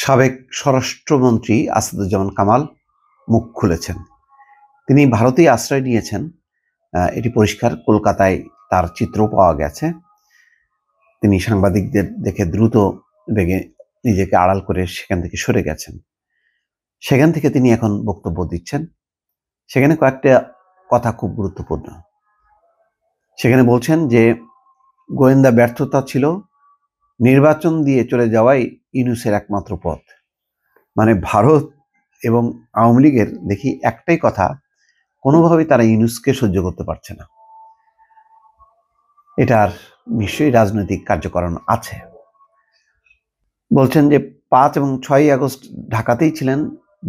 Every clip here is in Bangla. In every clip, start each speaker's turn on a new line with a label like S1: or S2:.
S1: সাবেক স্বরাষ্ট্রমন্ত্রী আসাদুজ্জামান কামাল মুখ খুলেছেন। তিনি ভারতেই আশ্রয় নিয়েছেন, এটি পরিষ্কার। কলকাতায় তার চিত্র পাওয়া গেছে। তিনি সাংবাদিকদের দেখে দ্রুত বেগে নিজেকে আড়াল করে সেখান থেকে সরে গেছেন। সেখান থেকে তিনি এখন বক্তব্য দিচ্ছেন। সেখানে কয়েকটা কথা খুব গুরুত্বপূর্ণ। সেখানে বলছেন যে গোয়েন্দা ব্যর্থতা ছিল, নির্বাচন দিয়ে চলে যাওয়াই ইউনূসের একমাত্র পথ। মানে ভারত এবং আওয়ামী লীগের দেখি একটাই কথা, কোনোভাবেই তারা ইউনূসকে সহ্য করতে পারছে না। এটার নিশ্চয়ই রাজনৈতিক কার্যকারণ আছে। বলছেন যে 5 এবং 6 আগস্ট ঢাকাতেই ছিলেন,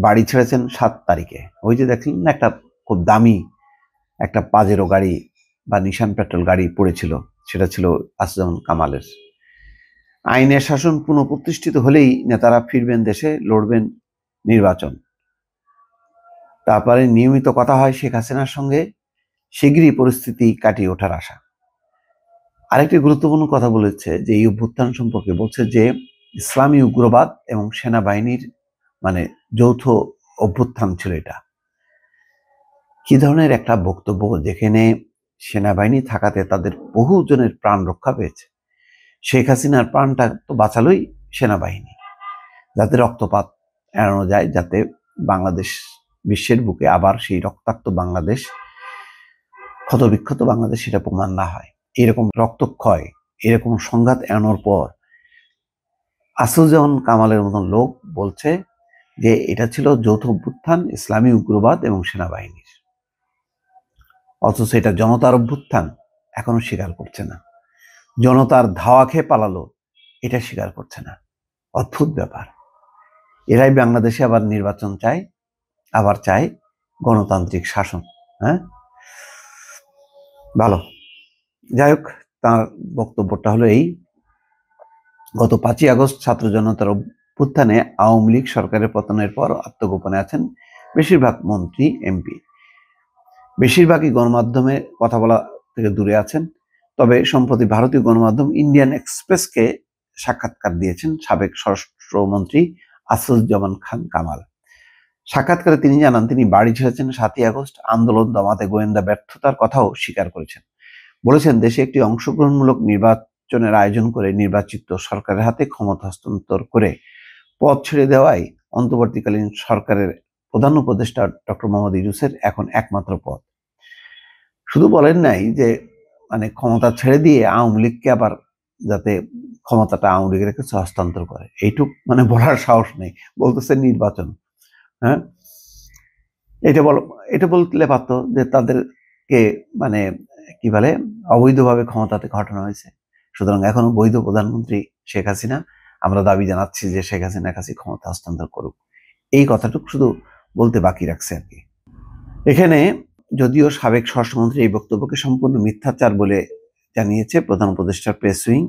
S1: বাড়ি ছেড়েছেন 7 তারিখে। ওই যে দেখলেন না, একটা খুব দামি একটা পাজেরো গাড়ি বা নিশান পেট্রোল গাড়ি পড়েছিল, সেটা ছিল আসাদুজ্জামান কামালের। আইনের শাসন পুনঃপ্রতিষ্ঠিত হলেই নেতারা ফিরবেন দেশে, লড়বেন নির্বাচন। তারপরে নিয়মিত কথা হয় শেখ হাসিনার সঙ্গে, শীঘ্রই পরিস্থিতি কাটিয়ে ওঠার আশা। আরেকটি গুরুত্বপূর্ণ কথা বলেছে যে এই অভ্যুত্থান সম্পর্কে, বলছে যে ইসলামী উগ্রবাদ এবং সেনাবাহিনীর যৌথ অভ্যুত্থান ছিল এটা। কি ধরনের একটা বক্তব্য, যেখানে সেনাবাহিনী থাকাতে তাদের বহু জনের প্রাণ রক্ষা পেয়েছে। শেখ হাসিনার প্রাণটা তো বাঁচালোই সেনাবাহিনী, যাতে রক্তপাত এড়ানো যায়, যাতে বাংলাদেশ বিশ্বের বুকে আবার সেই রক্তাক্ত বাংলাদেশ, ক্ষতবিক্ষত বাংলাদেশ, সেটা প্রমাণ না হয়। এরকম রক্তক্ষয়, এরকম সংঘাত এড়ানোর পর আসাদুজ্জামান কামালের মতন লোক বলছে যে এটা ছিল যৌথ অভ্যুত্থান, ইসলামী উগ্রবাদ এবং সেনাবাহিনীর। অথচ এটা জনতার অভ্যুত্থান, এখনো স্বীকার করছে না। জনতার ধাওয়া খেয়ে পালালো, এটা স্বীকার করছে না। অদ্ভুত ব্যাপার। এরাই বাংলাদেশে আবার নির্বাচন চায়, আবার চায় গণতান্ত্রিক শাসন। হ্যাঁ, ভালো। যাই হোক, তার বক্তব্যটা হলো এই: গত 5ই আগস্ট ছাত্র জনতার অভ্যুত্থানে আওয়ামী লীগ সরকারের পতনের পর আত্মগোপনে আছেন বেশিরভাগ মন্ত্রী, এমপি। বেশিরভাগই গণমাধ্যমে কথা বলা থেকে দূরে আছেন। তবে সম্প্রতি ভারতীয় গণমাধ্যম ইন্ডিয়ান এক্সপ্রেসকে সাক্ষাৎকার দিয়েছেন সাবেক স্বরাষ্ট্রমন্ত্রী আসাদুজ্জামান খান কামাল। সাক্ষাৎকারে তিনি জানান, তিনি বাড়ি ছেড়েছেন 7ই আগস্ট। আন্দোলন দমাতে গোয়েন্দা ব্যর্থতার কথাও স্বীকার করেছেন। বলেছেন, দেশে একটি অংশগ্রহণমূলক নির্বাচনের আয়োজন করে নির্বাচিত সরকারের হাতে ক্ষমতা হস্তান্তর করে পদ ছেড়ে দেওয়াই অন্তর্বর্তীকালীন সরকারের প্রধান উপদেষ্টা ডক্টর মোহাম্মদ ইউনূসের এখন একমাত্র পথ। শুধু বলেন নাই যে ক্ষমতা ছেড়ে দিয়ে আওয়ামী লীগকে আবার যাতে ক্ষমতাটা আওয়ামী লীগের কাছে হস্তান্তর করে, এইটুক বলার সাহস নেই। বলতেছে নির্বাচন। হ্যাঁ, এটা বলতে পারতো যে তাদেরকে কি বলে, অবৈধভাবে ক্ষমতা থেকে হটানো হয়েছে, সুতরাং এখনো বৈধ প্রধানমন্ত্রী শেখ হাসিনা। আমরা দাবি জানাচ্ছি যে শেখ হাসিনার কাছে ক্ষমতা হস্তান্তর করুক। এই কথাটুকু শুধু বলতে বাকি রাখছে আর কি। এখানে যদিও সাবেক স্বরাষ্ট্রমন্ত্রী এই বক্তব্যকে সম্পূর্ণ মিথ্যাচার বলে জানিয়েছে প্রধান উপদেষ্টার প্রেস উইং।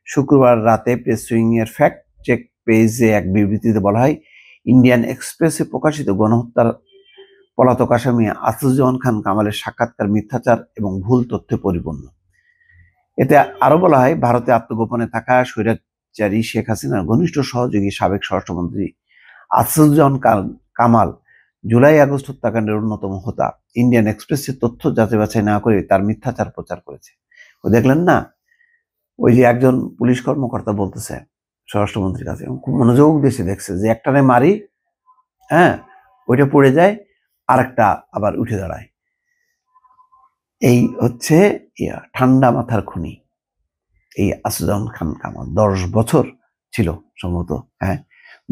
S1: শুক্রবার রাতে প্রেস উইং এর ফ্যাক্ট চেক পেজে এক বিবৃতিতে বলা হয়, ইন্ডিয়ান এক্সপ্রেসে প্রকাশিত গণহত্যার পলাতক আসামি আসাদুজ্জামান খান কামালের সাক্ষাৎকার মিথ্যাচার এবং ভুল তথ্যে পরিপূর্ণ। এতে আরো বলা হয়, ভারতে আত্মগোপনে থাকা স্বৈরাচারী শেখ হাসিনার ঘনিষ্ঠ সহযোগী সাবেক স্বরাষ্ট্রমন্ত্রী আসাদুজ্জামান কামাল জুলাই আগস্ট হত্যাকাণ্ডের অন্যতম হোতা। ইন্ডিয়ান এক্সপ্রেসের তথ্য যাচাই বাছাই না করে তার মিথ্যাচার প্রচার করেছে। ও দেখলেন না, ওই যে একজন পুলিশ কর্মকর্তা বলতেছে স্বরাষ্ট্রমন্ত্রীর কাছে, খুব মনোযোগ দিয়ে দেখছে যে একটারে মারি, হ্যাঁ, ওইটা পড়ে যায়, আর একটা আবার উঠে দাঁড়ায়। এই হচ্ছে ঠান্ডা মাথার খুনি এই আসাদুজ্জামান খান কামাল। 10 বছর ছিল সম্ভবত, হ্যাঁ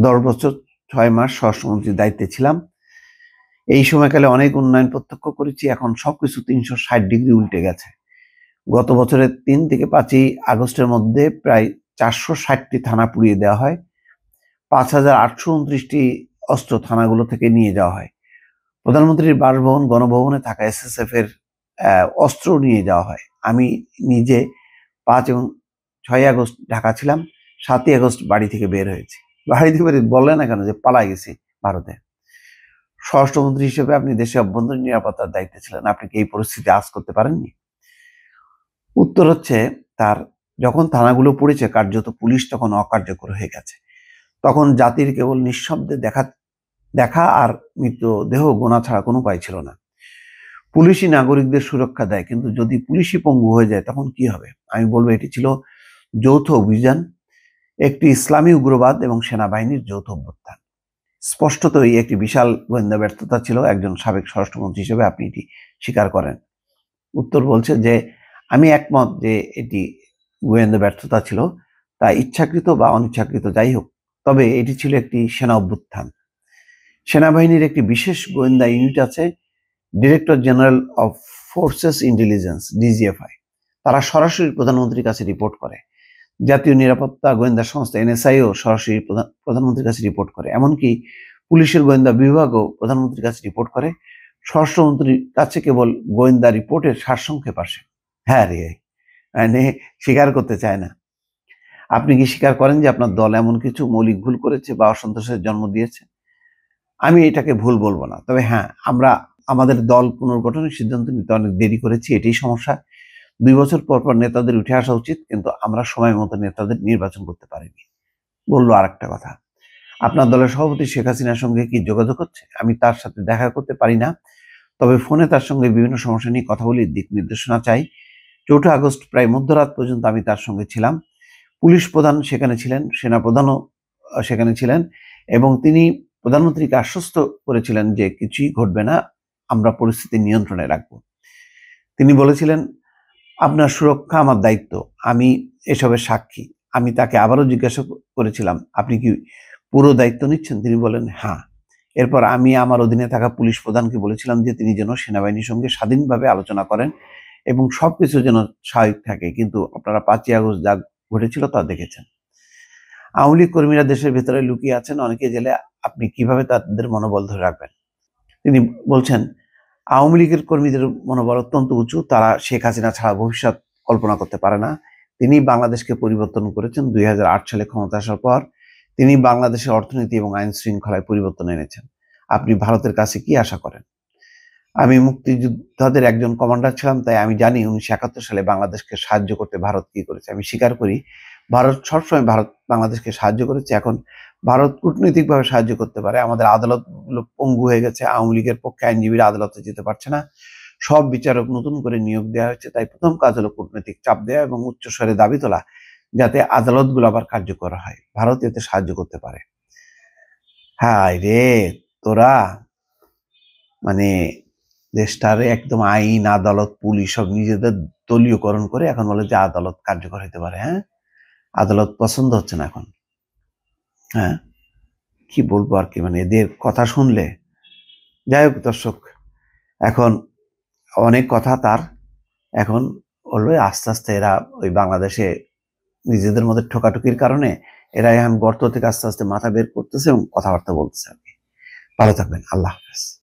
S1: 10 বছর 6 মাস স্বরাষ্ট্রমন্ত্রীর দায়িত্বে ছিলাম। এই সময়কালে অনেক উন্নয়ন প্রত্যক্ষ করেছি। এখন সবকিছু 360 ডিগ্রি উল্টে গেছে। গত বছরের 3 থেকে 5ই আগস্টের মধ্যে প্রায় 460টি থানা পুড়িয়ে দেওয়া হয়। 5829টি অস্ত্র থানাগুলো থেকে নিয়ে যাওয়া হয়। প্রধানমন্ত্রীর বাসভবন, গণভবনে থাকা এসএসএফ এর অস্ত্র নিয়ে যাওয়া হয়। আমি নিজে 5 এবং 6 আগস্ট ঢাকা ছিলাম, 7ই আগস্ট বাড়ি থেকে বের হয়েছি। বাড়ি থেকে বললেন না কেন যে পালাই গেছি ভারতে? স্বরাষ্ট্রমন্ত্রী হিসেবে আপনি দেশে অভ্যন্তরীণ নিরাপত্তার দায়িত্বে ছিলেন, আপনি কি এই পরিস্থিতি আজ করতে পারেননি? উত্তর হচ্ছে, তার যখন থানাগুলো পড়েছে কার্যত পুলিশ তখন অকার্যকর হয়ে গেছে। তখন জাতির কেবল নিঃশব্দে দেখা আর মৃতদেহ গোনা ছাড়া কোনো উপায় ছিল না। পুলিশই নাগরিকদের সুরক্ষা দেয়, কিন্তু যদি পুলিশই পঙ্গু হয়ে যায় তখন কি হবে? আমি বলবো এটি ছিল যৌথ অভিযান, একটি ইসলামী উগ্রবাদ এবং সেনাবাহিনীর যৌথ অভ্যুত্থান। স্পষ্টতই একটি বিশাল গোয়েন্দা ব্যর্থতা ছিল। একজন সাবেক স্বরাষ্ট্রমন্ত্রী হিসেবে আপনি এটি স্বীকার করেন? উত্তর বলছে যে আমি একমত যে এটি গোয়েন্দা ব্যর্থতা ছিল, তা ইচ্ছাকৃত বা অনিচ্ছাকৃত যাই হোক, তবে এটি ছিল একটি সেনা অভ্যুত্থান। সেনাবাহিনীর একটি বিশেষ গোয়েন্দা ইউনিট আছে, director general of forces intelligence, DGFI. তারা সরাসরি প্রধানমন্ত্রীর কাছে রিপোর্ট করে। জাতীয় নিরাপত্তা গোয়েন্দা সংস্থা এনএসআইও সরাসরি প্রধানমন্ত্রীর কাছে রিপোর্ট করে। এমনকি পুলিশের গোয়েন্দা বিভাগও প্রধানমন্ত্রীর কাছে রিপোর্ট করে। স্বরাষ্ট্রমন্ত্রীর কাছে কেবল গোয়েন্দা রিপোর্টের সারসংক্ষেপ আসে। হ্যাঁ রে, মানে স্বীকার করতে চায় না। আপনি কি স্বীকার করেন যে আপনার দল এমন কিছু মৌলিক ভুল করেছে বা অসন্তোষের জন্ম দিয়েছে? আমি এটাকে ভুল বলবো না, তবে হ্যাঁ, আমরা আমাদের দল পুনর্গঠনের সিদ্ধান্ত নিতে অনেক দেরি করেছি, এটাই সমস্যা। 2 বছর পর পর নেতাদের উঠে আসা উচিত, কিন্তু আমরা সময় মতো নেতাদের নির্বাচন করতে পারিনি। বললো আরেকটা কথা, আপনার দলের সভাপতি শেখ হাসিনার সঙ্গে কি যোগাযোগ হচ্ছে? আমি তার সাথে দেখা করতে পারি না, তবে ফোনে তার সঙ্গে বিভিন্ন সমস্যা নিয়ে কথা বলি, দিক নির্দেশনা চাই। 4 আগস্ট প্রায় মধ্যরাত পর্যন্ত আমি তার সঙ্গে ছিলাম। পুলিশ প্রধান সেখানে ছিলেন, সেনা প্রধানও সেখানে ছিলেন, এবং তিনি প্রধানমন্ত্রীকে আশ্বস্ত করেছিলেন যে কিছুই ঘটবে না, আমরা পরিস্থিতি নিয়ন্ত্রণে রাখব। তিনি বলেছিলেন, আপনার সুরক্ষা আমার দায়িত্ব, আমি এসবের সাক্ষী। আমি তাকে আবারও জিজ্ঞাসা করেছিলাম, আপনি কি পুরো দায়িত্ব নিচ্ছেন? তিনি বলেন, হ্যাঁ। এরপর আমি আমার অধীনে থাকা পুলিশ প্রধানকে বলেছিলাম যে তিনি যেন সেনাবাহিনীর সঙ্গে স্বাধীনভাবে আলোচনা করেন এবং সবকিছু যেন স্বাভাবিক থাকে। কিন্তু আপনারা 5ই আগস্ট যা ঘটেছিল তা দেখেছেন। আওয়ামী লীগ কর্মীরা দেশের ভেতরে লুকিয়ে আছেন, অনেকে জেলে। আপনি কিভাবে তাদের মনোবল ধরে রাখবেন? তিনি বলছেন, আওয়ামী লীগের কর্মীদের মনোবল অত্যন্ত উঁচু, তারা শেখ হাসিনা ছাড়া ভবিষ্যৎ কল্পনা করতে পারে না। তিনি বাংলাদেশকে পরিবর্তন করেছেন। 2008 সালে ক্ষমতা আসার পর তিনি বাংলাদেশের অর্থনীতি এবং আইন শৃঙ্খলায় পরিবর্তন এনেছেন। আপনি ভারতের কাছে কি আশা করেন? আমি মুক্তিযোদ্ধাদের একজন কমান্ডার ছিলাম, তাই আমি জানি 1971 সালে বাংলাদেশকে সাহায্য করতে ভারত কি করেছে। আমি স্বীকার করি, ভারত সবসময় বাংলাদেশকে সাহায্য করেছে। এখন ভারত কূটনৈতিকভাবে সাহায্য করতে পারে। আমাদের আদালতগুলো পঙ্গু হয়ে গেছে, আওয়ামী লীগের পক্ষে আইনজীবীরা আদালতে যেতে পারছে না, সব বিচারক নতুন করে নিয়োগ দেওয়া হয়েছে। তাই প্রথম কাজ হলো কূটনৈতিক চাপ দেওয়া এবং উচ্চস্বরে দাবি তোলা, যাতে আদালতগুলো আবার কার্যকর হয়। ভারত এতে সাহায্য করতে পারে। হায় রে তোরা, মানে দেশটার একদম আইন, আদালত, পুলিশ সব নিজেদের দলীয়করণ করে এখন বলে যে আদালত কার্যকর হতে পারে। হ্যাঁ, আদালত পছন্দ হচ্ছে না এখন। হ্যাঁ, কি বলবো আর কি, মানে এদের কথা শুনলে। যাই হোক দর্শক, এখন অনেক কথা তার, এখন হলো আস্তে আস্তে এরা ওই বাংলাদেশে নিজেদের মধ্যে ঠোকাঠুকির কারণে এরা এখন গর্ত থেকে আস্তে আস্তে মাথা বের করতেছে এবং কথাবার্তা বলতেছে আর কি। ভালো থাকবেন, আল্লাহ হাফেজ।